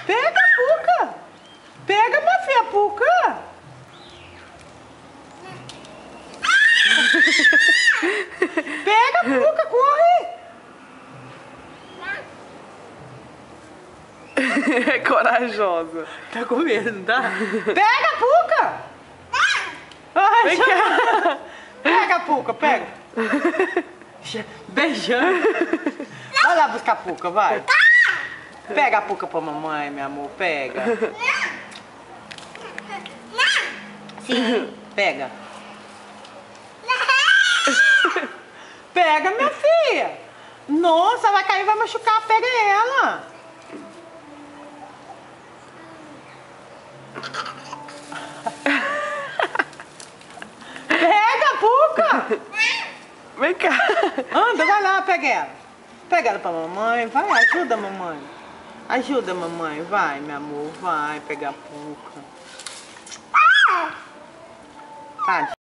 Pega a Puca! Pega, minha filha, a Puca! Pega a Puca, corre! É corajosa. Tá com medo, não tá? Pega a Puca! Ai, Vem cá. Pega a Puca, pega! Beijando! Vai lá buscar a Puca, vai! Pega a Puca pra mamãe, meu amor, pega! Sim, pega! Pega, minha filha! Nossa, vai cair, vai machucar, pega ela! Pega, Puca! Vem cá. Anda, vai lá, pega ela. Pega ela pra mamãe, vai, ajuda a mamãe. Ajuda a mamãe, vai, meu amor, vai pegar a Puca. Tá,